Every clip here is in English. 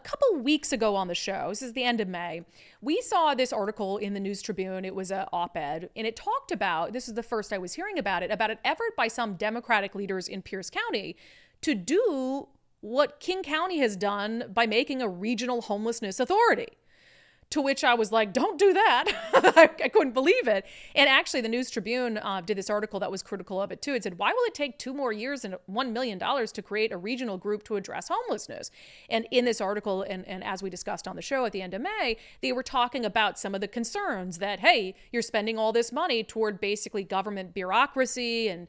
couple weeks ago on the show, this is the end of May, we saw this article in the News Tribune. It was an op-ed, and it talked about, this is the first I was hearing about it, about an effort by some Democratic leaders in Pierce County to do what King County has done by making a regional homelessness authority. To which I was like, don't do that. I couldn't believe it. And actually, the News Tribune did this article that was critical of it too. It said, why will it take 2 more years and $1 million to create a regional group to address homelessness? And in this article, and as we discussed on the show at the end of May, they were talking about some of the concerns that, hey, you're spending all this money toward basically government bureaucracy and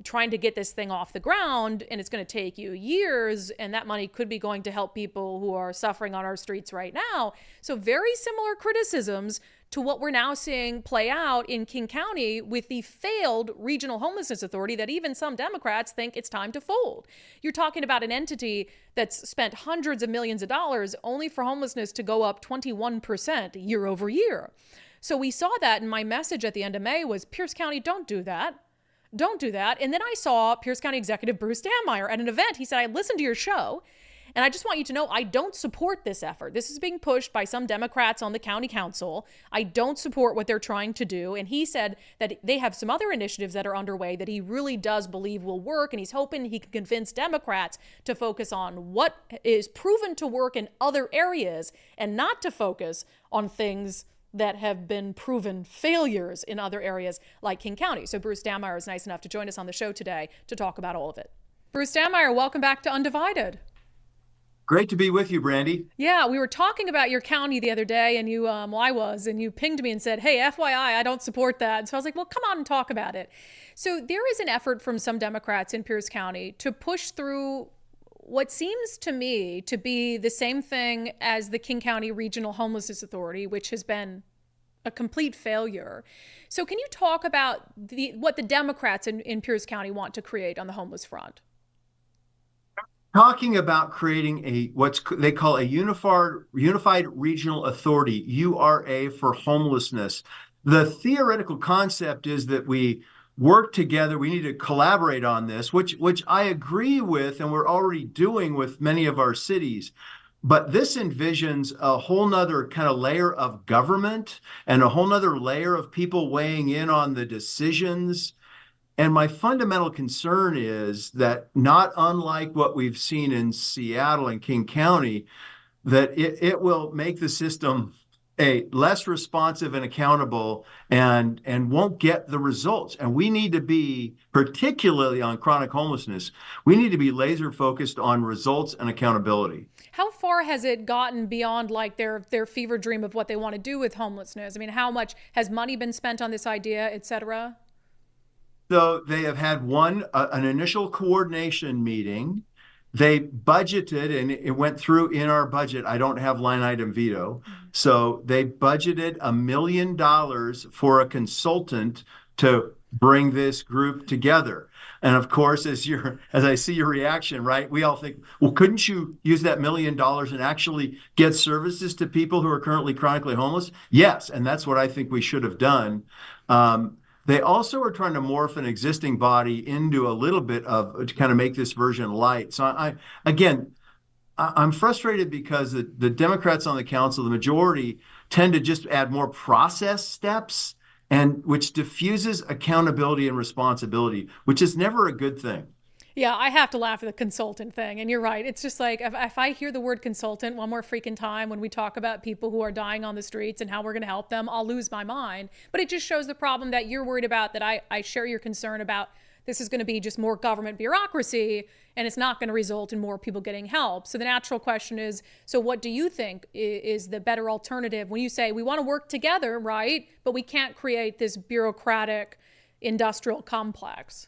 trying to get this thing off the ground, and it's going to take you years, and that money could be going to help people who are suffering on our streets right now. So very similar criticisms to what we're now seeing play out in King County with the failed regional homelessness authority that even some Democrats think it's time to fold. You're talking about an entity that's spent hundreds of millions of dollars only for homelessness to go up 21% year over year. So we saw that, and my message at the end of May was, Pierce County, don't do that. Don't do that. And then I saw Pierce County Executive Bruce Dammeier at an event. He said, I listened to your show, and I just want you to know I don't support this effort. This is being pushed by some Democrats on the county council. I don't support what they're trying to do. And he said that they have some other initiatives that are underway that he really does believe will work, and he's hoping he can convince Democrats to focus on what is proven to work in other areas and not to focus on things that have been proven failures in other areas like King County. So Bruce Dammeier is nice enough to join us on the show today to talk about all of it. Bruce Dammeier, welcome back to Undivided. Great to be with you, Brandi. Yeah, we were talking about your county the other day, and you, and you pinged me and said, hey, FYI, I don't support that. And so I was like, well, come on and talk about it. So there is an effort from some Democrats in Pierce County to push through what seems to me to be the same thing as the King County Regional Homelessness Authority, which has been a complete failure. So can you talk about what the Democrats in Pierce County want to create on the homeless front? Talking about creating what they call a unified regional authority, URA, for homelessness. The theoretical concept is that we work together. We need to collaborate on this, which I agree with, and we're already doing with many of our cities. But this envisions a whole nother kind of layer of government and a whole nother layer of people weighing in on the decisions. And my fundamental concern is that, not unlike what we've seen in Seattle and King County, that it will make the system less responsive and accountable, and won't get the results. And we need to be, particularly on chronic homelessness, we need to be laser focused on results and accountability. How far has it gotten beyond like their fever dream of what they want to do with homelessness? I mean, how much has money been spent on this idea, et cetera? So they have had an initial coordination meeting. They budgeted, and it went through in our budget. I don't have line item veto. So they budgeted $1 million for a consultant to bring this group together. And of course, as I see your reaction, right, we all think, well, couldn't you use that $1 million and actually get services to people who are currently chronically homeless? Yes, and that's what I think we should have done. They also are trying to morph an existing body into a little bit to kind of make this version light. So I'm frustrated because the Democrats on the council, the majority, tend to just add more process steps, and which diffuses accountability and responsibility, which is never a good thing. Yeah, I have to laugh at the consultant thing. And you're right. It's just like, if I hear the word consultant one more freaking time when we talk about people who are dying on the streets and how we're going to help them, I'll lose my mind. But it just shows the problem that you're worried about, that I share your concern about. This is going to be just more government bureaucracy, and it's not going to result in more people getting help. So the natural question is, so what do you think is the better alternative when you say we want to work together, right? But we can't create this bureaucratic industrial complex?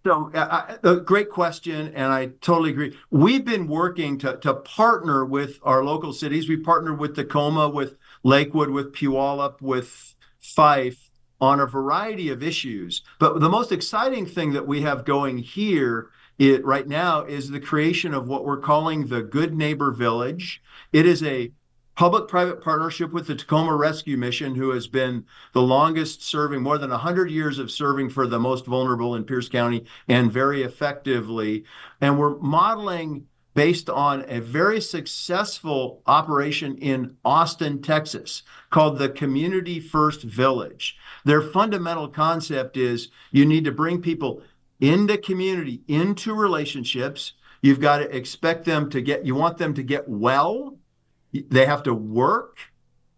So a great question, and I totally agree. We've been working to partner with our local cities. We partnered with Tacoma, with Lakewood, with Puyallup, with Fife on a variety of issues. But the most exciting thing that we have going here right now is the creation of what we're calling the Good Neighbor Village. It is a public-private partnership with the Tacoma Rescue Mission, who has been the longest serving, more than 100 years of serving for the most vulnerable in Pierce County, and very effectively. And we're modeling based on a very successful operation in Austin, Texas, called the Community First Village. Their fundamental concept is you need to bring people into community, into relationships. You've got to expect them to you want them to get well. They have to work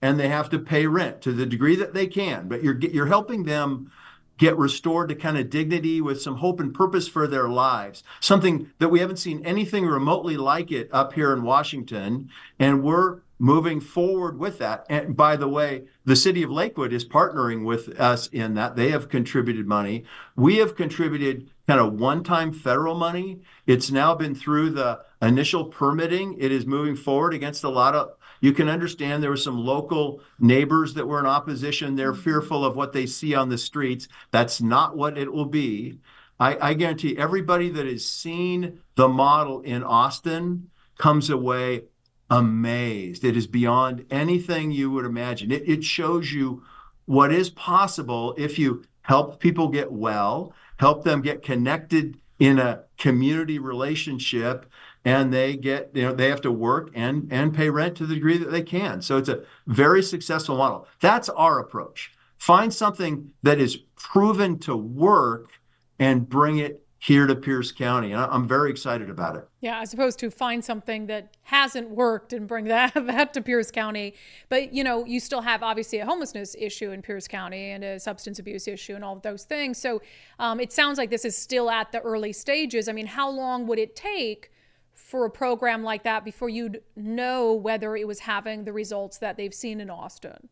and they have to pay rent to the degree that they can, but you're helping them get restored to kind of dignity with some hope and purpose for their lives, something that we haven't seen anything remotely like it up here in Washington. And we're moving forward with that. And by the way, the city of Lakewood is partnering with us in that. They have contributed money. We have contributed kind of one-time federal money. It's now been through the initial permitting. It is moving forward against a lot of, you can understand there were some local neighbors that were in opposition. They're fearful of what they see on the streets. That's not what it will be. I guarantee everybody that has seen the model in Austin comes away amazed. It is beyond anything you would imagine. It shows you what is possible if you help people get well, help them get connected in a community relationship, and they get, they have to work and pay rent to the degree that they can. So it's a very successful model. That's our approach. Find something that is proven to work and bring it here to Pierce County. And I'm very excited about it. Yeah, as opposed to find something that hasn't worked and bring that to Pierce County. But, you still have obviously a homelessness issue in Pierce County and a substance abuse issue and all of those things. So it sounds like this is still at the early stages. I mean, how long would it take for a program like that before you'd know whether it was having the results that they've seen in Austin?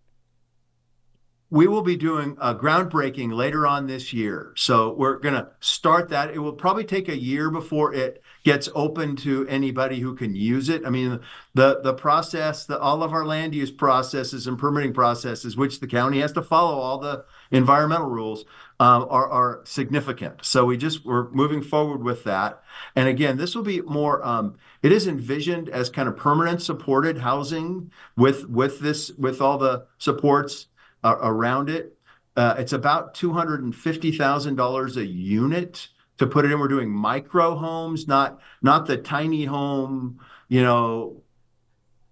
We will be doing a groundbreaking later on this year. So we're going to start that. It will probably take a year before it gets open to anybody who can use it. I mean, the process, all of our land use processes and permitting processes, which the county has to follow all the environmental rules, are significant. So we're moving forward with that. And again, this will be more, it is envisioned as kind of permanent supported housing with all the supports around it. It's about $250,000 a unit to put it in. We're doing micro homes, not the tiny home,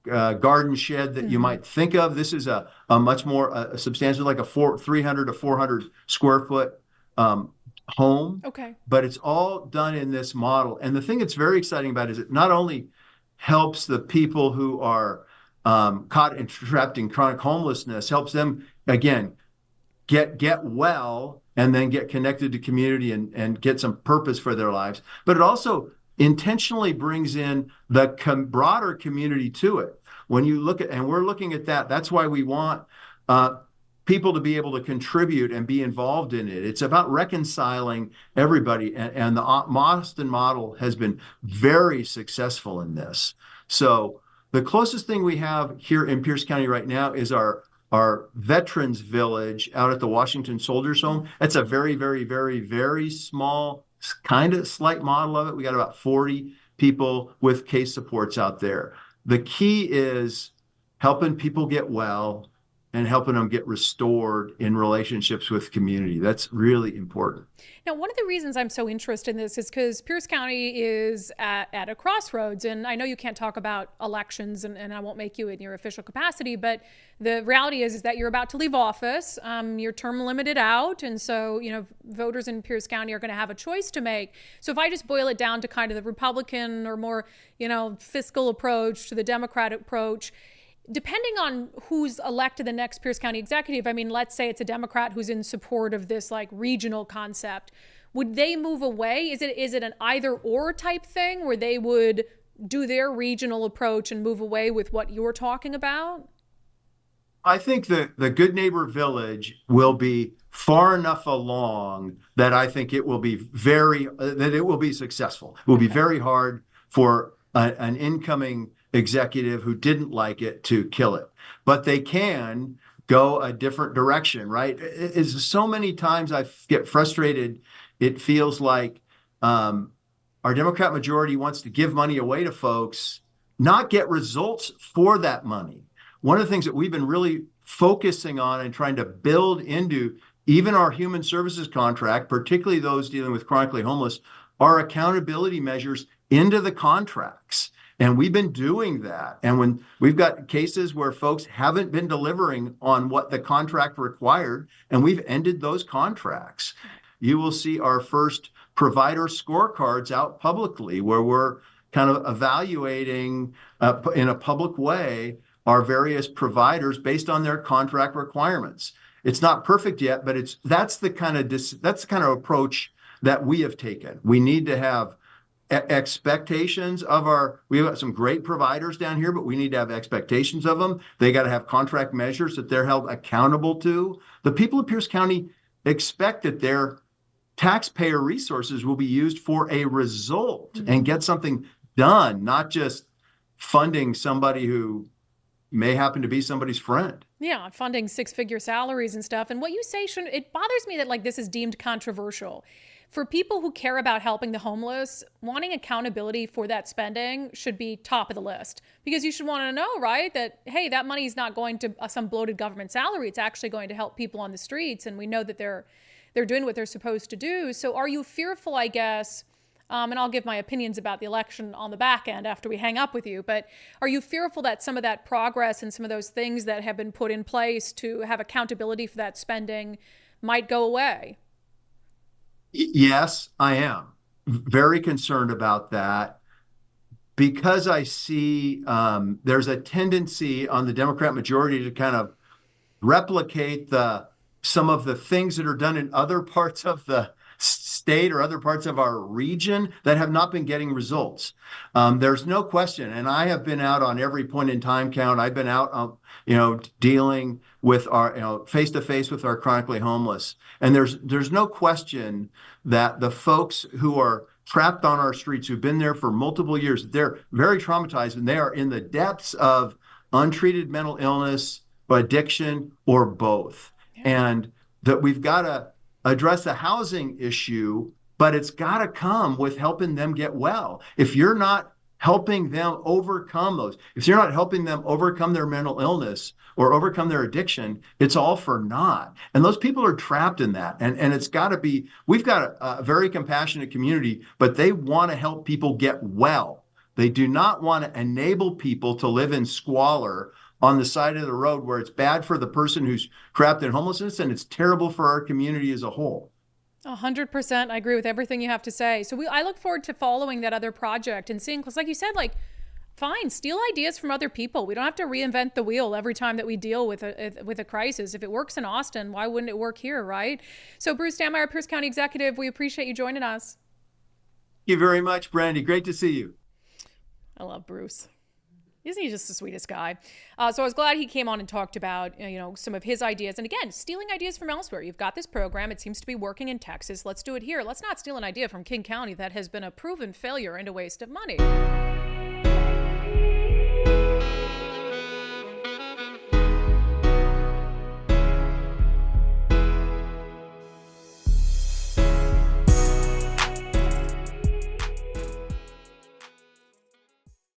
garden shed that you might think of. This is a much more substantial, like a 300 to 400 square foot home. Okay. But it's all done in this model. And the thing that's very exciting about it is it not only helps the people who are caught and trapped in chronic homelessness, helps them, again, get well and then get connected to community and get some purpose for their lives. But it also intentionally brings in the broader community to it. When you look at, and we're looking at that, that's why we want people to be able to contribute and be involved in it. It's about reconciling everybody. And the Austin model has been very successful in this. So the closest thing we have here in Pierce County right now is our Veterans Village out at the Washington Soldiers Home. That's a very, very, very, very small, kind of slight model of it. We got about 40 people with case supports out there. The key is helping people get well and helping them get restored in relationships with community. That's really important. Now, one of the reasons I'm so interested in this is because Pierce County is at a crossroads. And I know you can't talk about elections, and I won't make you in your official capacity, but the reality is that you're about to leave office. Your term limited out. And so, voters in Pierce County are going to have a choice to make. So if I just boil it down to kind of the Republican or more, fiscal approach to the Democratic approach, depending on who's elected the next Pierce County executive, I mean, let's say it's a Democrat who's in support of this like regional concept, would they move away? Is it an either or type thing where they would do their regional approach and move away with what you're talking about? I think the Good Neighbor Village will be far enough along that I think it will be successful. It will be very hard for an incoming executive who didn't like it to kill it, but they can go a different direction, right? It's so many times I get frustrated. It feels like our Democrat majority wants to give money away to folks, not get results for that money. One of the things that we've been really focusing on and trying to build into even our human services contract, particularly those dealing with chronically homeless, are accountability measures into the contracts. And we've been doing that. And when we've got cases where folks haven't been delivering on what the contract required, and we've ended those contracts, you will see our first provider scorecards out publicly where we're kind of evaluating in a public way our various providers based on their contract requirements. It's not perfect yet, but that's the kind of approach that we have taken. We need to have expectations of we've got some great providers down here, but we need to have expectations of them. They got to have contract measures that they're held accountable to. The people of Pierce County expect that their taxpayer resources will be used for a result and get something done, not just funding somebody who may happen to be somebody's friend. Yeah, funding six-figure salaries and stuff. And what you say, it bothers me that like this is deemed controversial. For people who care about helping the homeless, wanting accountability for that spending should be top of the list, because you should want to know, right, that, hey, that money is not going to some bloated government salary. It's actually going to help people on the streets. And we know that they're doing what they're supposed to do. So are you fearful, I guess, and I'll give my opinions about the election on the back end after we hang up with you, but are you fearful that some of that progress and some of those things that have been put in place to have accountability for that spending might go away? Yes, I am very concerned about that, because I see there's a tendency on the Democrat majority to kind of replicate some of the things that are done in other parts of the state or other parts of our region that have not been getting results. There's no question, and I have been out on every point in time count. I've been out, dealing with our, face to face with our chronically homeless, and there's no question that the folks who are trapped on our streets, who've been there for multiple years, they're very traumatized, and they are in the depths of untreated mental illness, addiction, or both. And that we've got to address the housing issue, but it's got to come with helping them get well. If you're not helping them overcome those, if you're not helping them overcome their mental illness or overcome their addiction, it's all for naught. And those people are trapped in that. And it's got to be, we've got a very compassionate community, but they want to help people get well. They do not want to enable people to live in squalor on the side of the road, where it's bad for the person who's trapped in homelessness and it's terrible for our community as a whole. 100%. I agree with everything you have to say. So I look forward to following that other project and seeing, because like you said, fine, steal ideas from other people. We don't have to reinvent the wheel every time that we deal with a crisis. If it works in Austin, why wouldn't it work here, right? So Bruce Dammeier, Pierce County Executive, we appreciate you joining us. Thank you very much, Brandi. Great to see you. I love Bruce. Isn't he just the sweetest guy? So I was glad he came on and talked about, some of his ideas. And again, stealing ideas from elsewhere. You've got this program. It seems to be working in Texas. Let's do it here. Let's not steal an idea from King County that has been a proven failure and a waste of money.